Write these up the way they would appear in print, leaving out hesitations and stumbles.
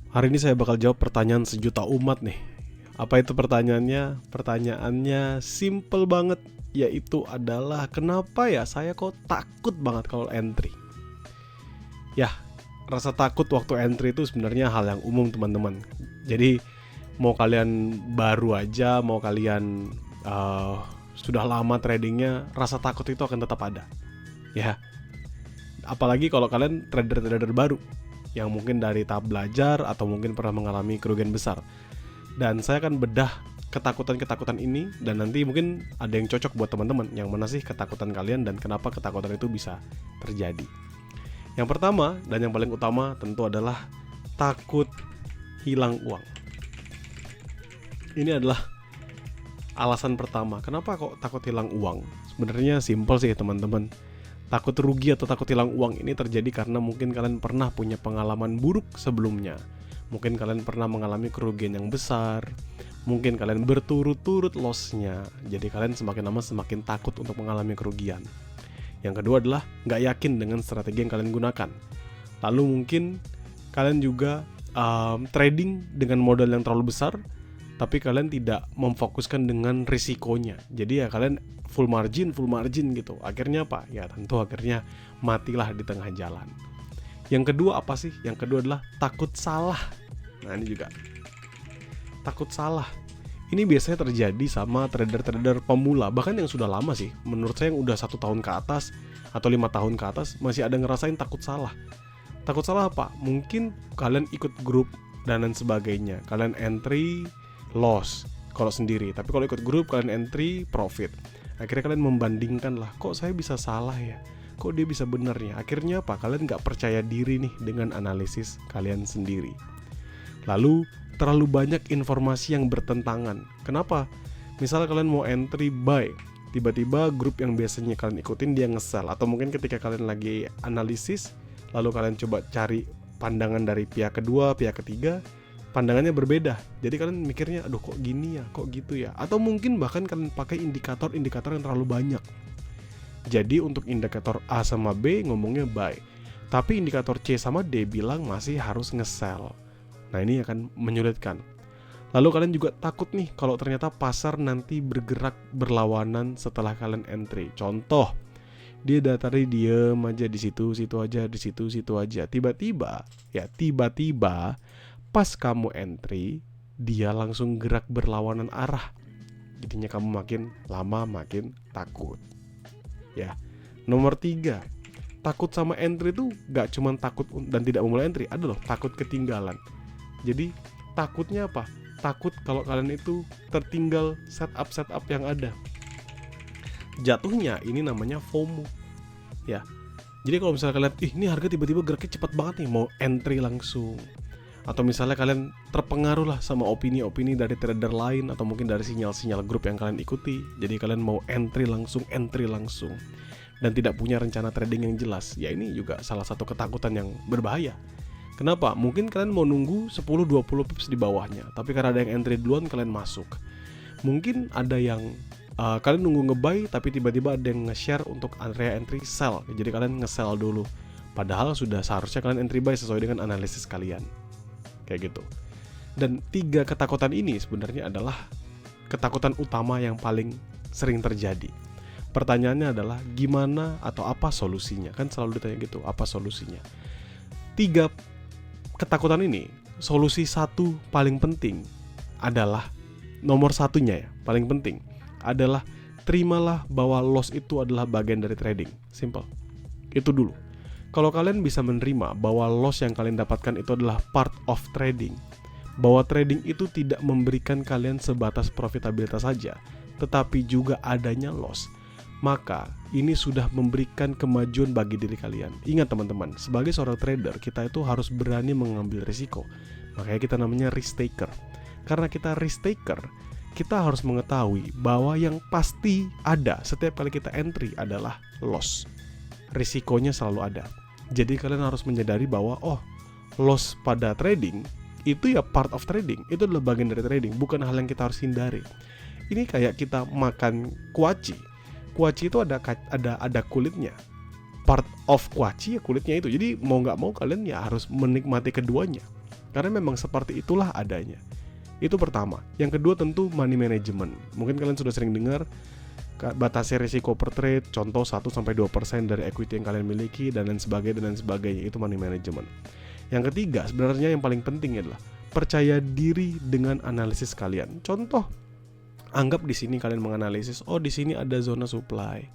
Hari ini saya bakal jawab pertanyaan sejuta umat nih. Apa itu pertanyaannya? Pertanyaannya simple banget, yaitu adalah kenapa ya saya kok takut banget kalau entry. Ya, rasa takut waktu entry itu sebenarnya hal yang umum teman-teman. Jadi mau kalian baru aja, mau kalian sudah lama tradingnya, rasa takut itu akan tetap ada. Ya, apalagi kalau kalian trader-trader baru yang mungkin dari tahap belajar atau mungkin pernah mengalami kerugian besar. Dan saya akan bedah ketakutan-ketakutan ini, dan nanti mungkin ada yang cocok buat teman-teman. Yang mana sih ketakutan kalian dan kenapa ketakutan itu bisa terjadi. Yang pertama dan yang paling utama tentu adalah takut hilang uang. Ini adalah alasan pertama. Kenapa kok takut hilang uang? Sebenarnya simpel sih teman-teman. Takut rugi atau takut hilang uang ini terjadi karena mungkin kalian pernah punya pengalaman buruk sebelumnya. Mungkin kalian pernah mengalami kerugian yang besar. Mungkin kalian berturut-turut loss-nya. Jadi kalian semakin lama semakin takut untuk mengalami kerugian. Yang kedua adalah nggak yakin dengan strategi yang kalian gunakan. Lalu mungkin kalian juga trading dengan modal yang terlalu besar, tapi kalian tidak memfokuskan dengan risikonya. Jadi ya kalian full margin gitu. Akhirnya apa? Ya tentu akhirnya matilah di tengah jalan. Yang kedua apa sih? Yang kedua adalah takut salah. Nah ini juga takut salah. Ini biasanya terjadi sama trader-trader pemula, bahkan yang sudah lama sih. Menurut saya yang udah 1 tahun ke atas atau 5 tahun ke atas masih ada ngerasain takut salah. Takut salah apa? Mungkin kalian ikut grup dan lain sebagainya. Kalian entry loss kalau sendiri, tapi kalau ikut grup kalian entry profit. Akhirnya kalian membandingkan lah, kok saya bisa salah ya, kok dia bisa benar ya. Akhirnya apa? Kalian gak percaya diri nih dengan analisis kalian sendiri. Lalu terlalu banyak informasi yang bertentangan. Kenapa? Misal kalian mau entry buy, tiba-tiba grup yang biasanya kalian ikutin dia nge-sell. Atau mungkin ketika kalian lagi analisis, lalu kalian coba cari pandangan dari pihak kedua, pihak ketiga, pandangannya berbeda. Jadi kalian mikirnya, aduh kok gini ya, kok gitu ya. Atau mungkin bahkan kalian pakai indikator-indikator yang terlalu banyak. Jadi untuk indikator A sama B ngomongnya buy, tapi indikator C sama D bilang masih harus nge-sell. Nah ini akan menyulitkan. Lalu kalian juga takut nih kalau ternyata pasar nanti bergerak berlawanan setelah kalian entry. Contoh, dia tadi diem aja di situ aja, di situ aja. Tiba-tiba pas kamu entry, dia langsung gerak berlawanan arah. Jadinya kamu makin lama makin takut. Ya. Nomor 3, takut sama entry tuh gak cuma takut dan tidak memulai entry, ada loh takut ketinggalan. Jadi takutnya apa? Takut kalau kalian itu tertinggal setup yang ada. Jatuhnya ini namanya FOMO. Ya. Jadi kalau misalnya kalian, ini harga tiba-tiba geraknya cepat banget nih, mau entry langsung. Atau misalnya kalian terpengaruh lah sama opini-opini dari trader lain, atau mungkin dari sinyal-sinyal grup yang kalian ikuti. Jadi kalian mau entry langsung dan tidak punya rencana trading yang jelas. Ya ini juga salah satu ketakutan yang berbahaya. Kenapa? Mungkin kalian mau nunggu 10-20 pips di bawahnya, tapi karena ada yang entry duluan kalian masuk. Mungkin ada yang kalian nunggu nge-buy, tapi tiba-tiba ada yang nge-share untuk area entry sell. Jadi kalian nge-sell dulu. Padahal sudah seharusnya kalian entry buy sesuai dengan analisis kalian. Kayak gitu. Dan 3 ketakutan ini sebenarnya adalah ketakutan utama yang paling sering terjadi. Pertanyaannya adalah gimana atau apa solusinya? Kan selalu ditanya gitu, apa solusinya? 3 ketakutan ini, solusi 1 paling penting adalah, nomor 1-nya ya, paling penting adalah terimalah bahwa loss itu adalah bagian dari trading. Simple. Itu dulu. Kalau kalian bisa menerima bahwa loss yang kalian dapatkan itu adalah part of trading, bahwa trading itu tidak memberikan kalian sebatas profitabilitas saja, tetapi juga adanya loss, maka ini sudah memberikan kemajuan bagi diri kalian. Ingat teman-teman, sebagai seorang trader, kita itu harus berani mengambil risiko. Makanya kita namanya risk taker. Karena kita risk taker, kita harus mengetahui bahwa yang pasti ada setiap kali kita entry adalah loss. Risikonya selalu ada. Jadi kalian harus menyadari bahwa loss pada trading itu ya part of trading. Itu adalah bagian dari trading, bukan hal yang kita harus hindari. Ini kayak kita makan kuaci. Kuaci itu ada kulitnya. Part of kuaci ya kulitnya itu. Jadi mau nggak mau kalian ya harus menikmati keduanya. Karena memang seperti itulah adanya. Itu pertama. Yang kedua tentu money management. Mungkin kalian sudah sering dengar batasi risiko per trade, contoh 1-2% dari equity yang kalian miliki dan lain sebagainya, itu money management. Yang ketiga, sebenarnya yang paling penting adalah percaya diri dengan analisis kalian. Contoh, anggap di sini kalian menganalisis, oh di sini ada zona supply.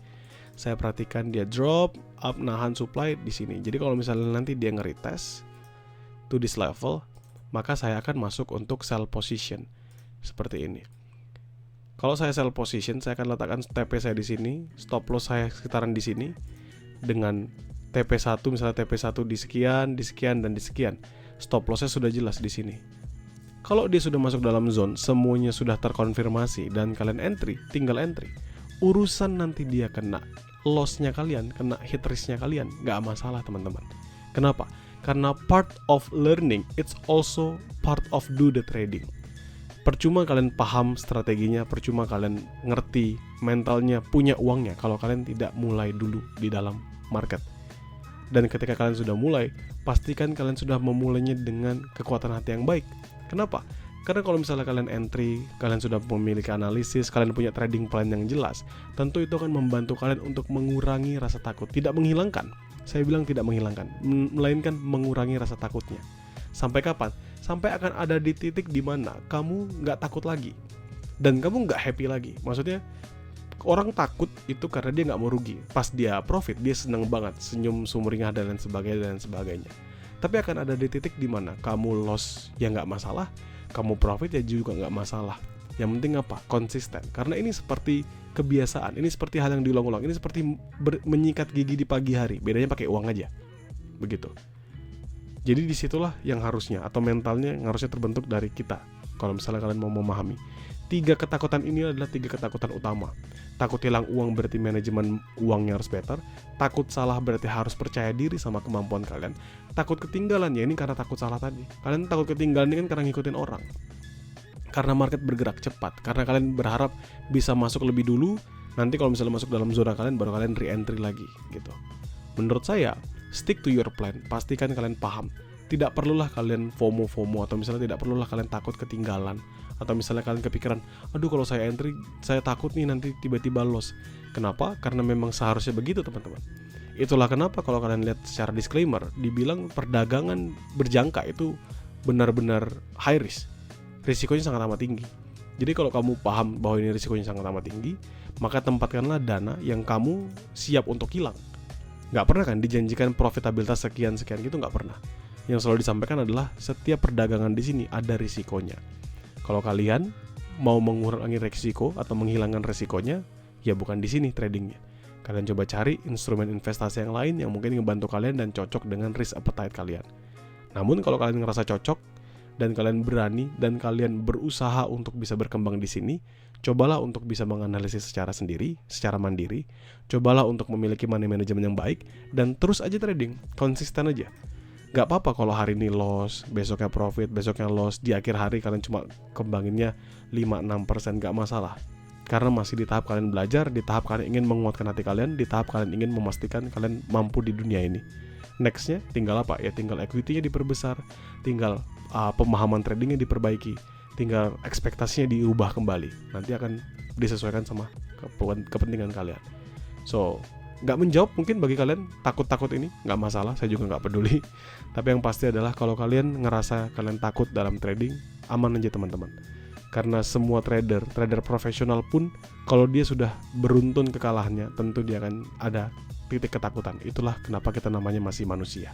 Saya perhatikan dia drop, up, nahan supply di sini. Jadi kalau misalnya nanti dia nge-retest to this level, maka saya akan masuk untuk sell position seperti ini. Kalau saya sell position, saya akan letakkan TP saya di sini, stop loss saya sekitaran di sini dengan TP1, misalnya TP1 di sekian, dan di sekian. Stop loss-nya sudah jelas di sini. Kalau dia sudah masuk dalam zone, semuanya sudah terkonfirmasi dan kalian entry, tinggal entry. Urusan nanti dia kena loss-nya kalian, kena hit risk-nya kalian, nggak masalah teman-teman. Kenapa? Karena part of learning, it's also part of do the trading. Percuma kalian paham strateginya, percuma kalian ngerti mentalnya, punya uangnya, kalau kalian tidak mulai dulu di dalam market. Dan ketika kalian sudah mulai, pastikan kalian sudah memulainya dengan kekuatan hati yang baik. Kenapa? Karena kalau misalnya kalian entry, kalian sudah memiliki analisis, kalian punya trading plan yang jelas, tentu itu akan membantu kalian untuk mengurangi rasa takut. Tidak menghilangkan, saya bilang tidak menghilangkan, melainkan mengurangi rasa takutnya. Sampai kapan? Sampai akan ada di titik di mana kamu nggak takut lagi dan kamu nggak happy lagi. Maksudnya orang takut itu karena dia nggak mau rugi. Pas dia profit dia seneng banget, senyum sumringah dan lain sebagainya. Tapi akan ada di titik di mana kamu loss ya nggak masalah, kamu profit ya juga nggak masalah. Yang penting apa? Konsisten. Karena ini seperti kebiasaan, ini seperti hal yang diulang-ulang, ini seperti menyikat gigi di pagi hari. Bedanya pakai uang aja, begitu. Jadi disitulah yang harusnya, atau mentalnya yang harusnya terbentuk dari kita. Kalau misalnya kalian mau memahami 3 ketakutan ini adalah 3 ketakutan utama. Takut hilang uang berarti manajemen uangnya harus better. Takut salah berarti harus percaya diri sama kemampuan kalian. Takut ketinggalan, ya ini karena takut salah tadi. Kalian takut ketinggalan ini kan karena ngikutin orang, karena market bergerak cepat, karena kalian berharap bisa masuk lebih dulu. Nanti kalau misalnya masuk dalam zona kalian, baru kalian re-entry lagi gitu. Menurut saya, stick to your plan. Pastikan kalian paham. Tidak perlulah kalian FOMO, atau misalnya tidak perlulah kalian takut ketinggalan, atau misalnya kalian kepikiran, aduh kalau saya entry, saya takut nih nanti tiba-tiba loss. Kenapa? Karena memang seharusnya begitu teman-teman. Itulah kenapa kalau kalian lihat secara disclaimer, dibilang perdagangan berjangka itu benar-benar high risk. Risikonya sangat amat tinggi. Jadi kalau kamu paham bahwa ini risikonya sangat amat tinggi, maka tempatkanlah dana yang kamu siap untuk hilang. Nggak pernah kan dijanjikan profitabilitas sekian gitu, nggak pernah. Yang selalu disampaikan adalah setiap perdagangan di sini ada risikonya. Kalau kalian mau mengurangi risiko atau menghilangkan risikonya, ya bukan di sini tradingnya. Kalian coba cari instrumen investasi yang lain yang mungkin ngebantu kalian dan cocok dengan risk appetite kalian. Namun kalau kalian ngerasa cocok dan kalian berani dan kalian berusaha untuk bisa berkembang di sini, cobalah untuk bisa menganalisis secara sendiri, secara mandiri. Cobalah untuk memiliki money management yang baik dan terus aja trading, konsisten aja. Gak apa-apa kalau hari ini loss, besoknya profit, besoknya loss, di akhir hari kalian cuma kembanginnya 5-6%, gak masalah. Karena masih di tahap kalian belajar, di tahap kalian ingin menguatkan hati kalian, di tahap kalian ingin memastikan kalian mampu di dunia ini. Nextnya tinggal apa? Ya tinggal equity-nya diperbesar, tinggal pemahaman tradingnya diperbaiki, tinggal ekspektasinya diubah kembali. Nanti akan disesuaikan sama kepentingan kalian. So, nggak menjawab mungkin bagi kalian takut-takut ini, nggak masalah, saya juga nggak peduli. Tapi yang pasti adalah kalau kalian ngerasa kalian takut dalam trading, aman aja teman-teman. Karena semua trader profesional pun kalau dia sudah beruntun kekalahannya, tentu dia akan ada titik ketakutan. Itulah kenapa kita namanya masih manusia.